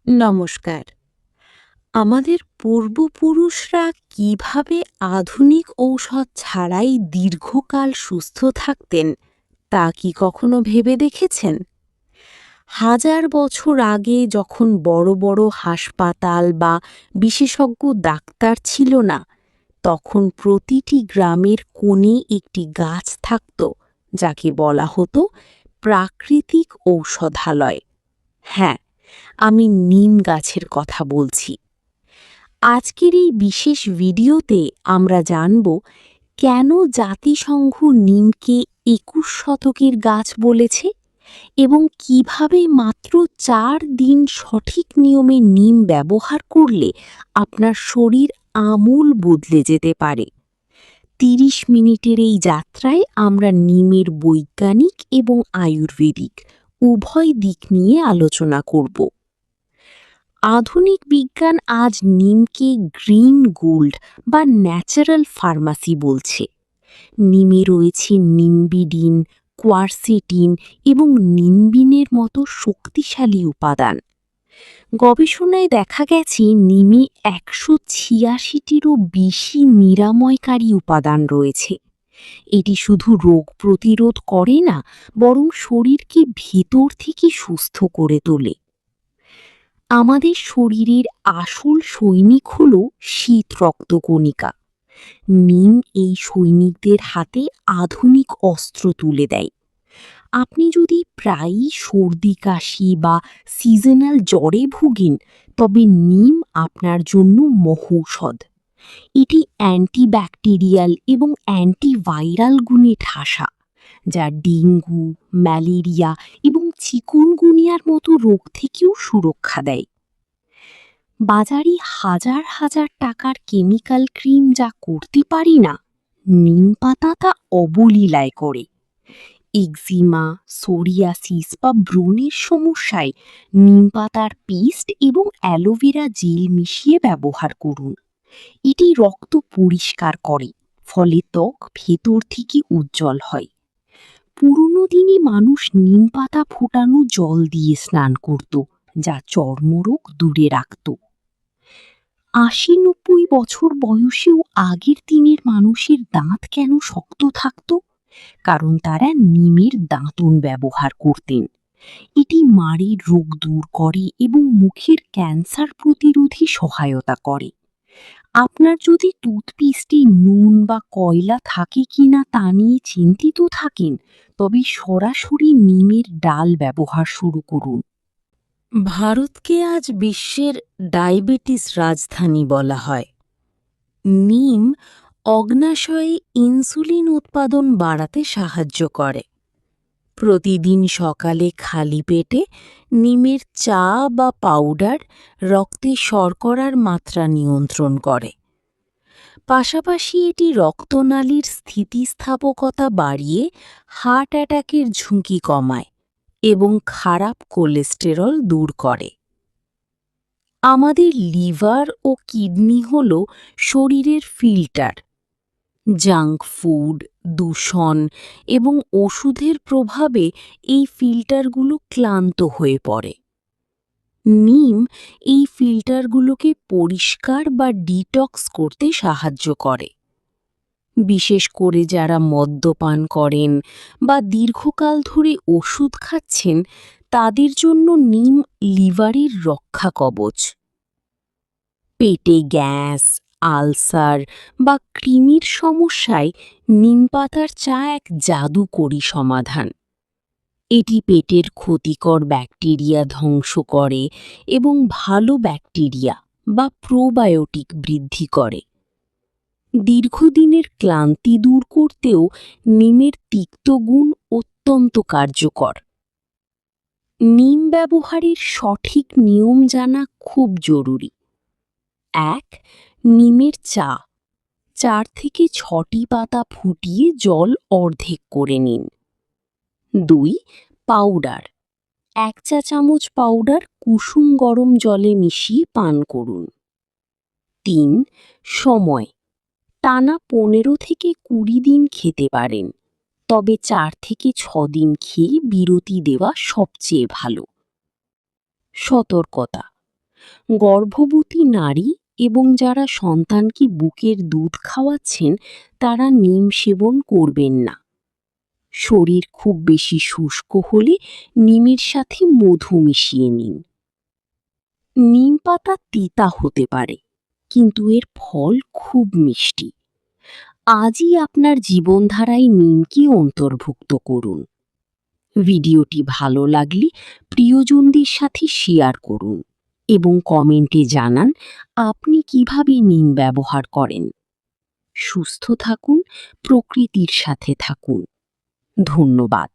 নমস্কার। আমাদের পূর্বপুরুষরা কিভাবে আধুনিক ঔষধ ছাড়াই দীর্ঘকাল সুস্থ থাকতেন তা কি কখনো ভেবে দেখেছেন? হাজার বছর আগে যখন বড় বড় হাসপাতাল বা বিশেষজ্ঞ ডাক্তার ছিল না, তখন প্রতিটি গ্রামের কোণে একটি গাছ থাকত, যাকে বলা হতো প্রাকৃতিক ঔষধালয়। হ্যাঁ, আমি নিম গাছের কথা বলছি। আজকের এই বিশেষ ভিডিওতে আমরা জানব কেন জাতিসংঘ নিমকে ২১ শতকের গাছ বলেছে এবং কিভাবে মাত্র ৪ দিন সঠিক নিয়মে নিম ব্যবহার করলে আপনার শরীর আমূল বদলে যেতে পারে। ৩০ মিনিটের এই যাত্রায় আমরা নিমের বৈজ্ঞানিক এবং আয়ুর্বেদিক উভয় দিক নিয়ে আলোচনা করব। আধুনিক বিজ্ঞান আজ নিমকে গ্রিন গোল্ড বা ন্যাচারাল ফার্মাসি বলছে। নিমে রয়েছে নিম্বিডিন, কোয়ারসেটিন এবং নিম্বিনের মতো শক্তিশালী উপাদান। গবেষণায় দেখা গেছে নিমে ১৮৬টিরও বেশি নিরাময়কারী উপাদান রয়েছে। এটি শুধু রোগ প্রতিরোধ করে না, বরং শরীরকে ভেতর থেকে সুস্থ করে তোলে। আমাদের শরীরের আসল সৈনিক হল শীত রক্তকণিকা। নিম এই সৈনিকদের হাতে আধুনিক অস্ত্র তুলে দেয়। আপনি যদি প্রায়ই সর্দি কাশি বা সিজনাল জ্বরে ভুগেন, তবে নিম আপনার জন্য মহৌষধ। এটি অ্যান্টিব্যাকটেরিয়াল এবং অ্যান্টিভাইরাল গুণে ঠাসা, যা ডেঙ্গু, ম্যালেরিয়া এবং চিকুনগুনিয়ার মতো রোগ থেকেও সুরক্ষা দেয়। বাজারে হাজার হাজার টাকার কেমিক্যাল ক্রিম যা করতে পারি না, নিম পাতা তা অবলীলায় করে। এক্সিমা, সোরিয়াসিস বা ব্রণের সমস্যায় নিম পাতার পেস্ট এবং অ্যালোভেরা জেল মিশিয়ে ব্যবহার করুন। এটি রক্ত পরিষ্কার করে, ফলে ত্বক ভেতর থেকে উজ্জ্বল হয়। পুরনো দিনে মানুষ নিম পাতা ফোটানো জল দিয়ে স্নান করত, যা চর্মরোগ দূরে রাখত। ৮০-৯০ বছর বয়সেও আগের দিনের মানুষের দাঁত কেন শক্ত থাকত? কারণ তারা নিমের দাঁতন ব্যবহার করতেন। এটি মাড়ির রোগ দূর করে এবং মুখের ক্যান্সার প্রতিরোধে সহায়তা করে। আপনার যদি টুথপেস্টে নুন বা কয়লা থাকে কিনা তা নিয়ে চিন্তিত থাকেন, তবে সরাসরি নিমের ডাল ব্যবহার শুরু করুন। ভারতকে আজ বিশ্বের ডায়াবেটিস রাজধানী বলা হয়। নিম অগ্নাশয়ে ইনসুলিন উৎপাদন বাড়াতে সাহায্য করে। প্রতিদিন সকালে খালি পেটে নিমের চা বা পাউডার রক্তে শর্করার মাত্রা নিয়ন্ত্রণ করে। পাশাপাশি এটি রক্তনালীর স্থিতিস্থাপকতা বাড়িয়ে হার্ট অ্যাটাকের ঝুঁকি কমায় এবং খারাপ কোলেস্টেরল দূর করে। আমাদের লিভার ও কিডনি হল শরীরের ফিল্টার। জাঙ্ক ফুড, দূষণ এবং ওষুধের প্রভাবে এই ফিল্টারগুলো ক্লান্ত হয়ে পড়ে। নিম এই ফিল্টারগুলোকে পরিষ্কার বা ডিটক্স করতে সাহায্য করে। বিশেষ করে যারা মদ্যপান করেন বা দীর্ঘকাল ধরে ওষুধ খাচ্ছেন, তাদের জন্য নিম লিভারের রক্ষা কবচ। পেটে গ্যাস, আলসার বা কৃমির সমস্যায় নিম পাতার চা এক জাদুকরী সমাধান। এটি পেটের ক্ষতিকর ব্যাকটেরিয়া ধ্বংস করে এবং ভালো ব্যাকটেরিয়া বা প্রোবায়োটিক বৃদ্ধি করে। দীর্ঘদিনের ক্লান্তি দূর করতেও নিমের তিক্ত গুণ অত্যন্ত কার্যকর। নিম ব্যবহারের সঠিক নিয়ম জানা খুব জরুরি। ১. নিমের চা ৪ থেকে ৬টি পাতা ফুটিয়ে জল অর্ধেক করে নিন। ২. পাউডার ১ চা চামচ পাউডার কুসুম গরম জলে মিশিয়ে পান করুন। ৩. সময় টানা ১৫ থেকে ২০ দিন খেতে পারেন, তবে ৪ থেকে ৬ দিন খেয়ে বিরতি দেওয়া সবচেয়ে ভালো। সতর্কতা: গর্ভবতী নারী এবং যারা সন্তানকে বুকের দুধ খাওয়াচ্ছেন তারা নিম সেবন করবেন না। শরীর খুব বেশি শুষ্ক হলে নিমের সাথে মধু মিশিয়ে নিন। নিম পাতা তিতা হতে পারে, কিন্তু এর ফল খুব মিষ্টি। আজই আপনার জীবনধারায় নিমকে অন্তর্ভুক্ত করুন। ভিডিওটি ভালো লাগলে প্রিয়জনদের সাথে শেয়ার করুন এবং কমেন্টে জানান আপনি কিভাবে নিম ব্যবহার করেন। সুস্থ থাকুন, প্রকৃতির সাথে থাকুন। ধন্যবাদ।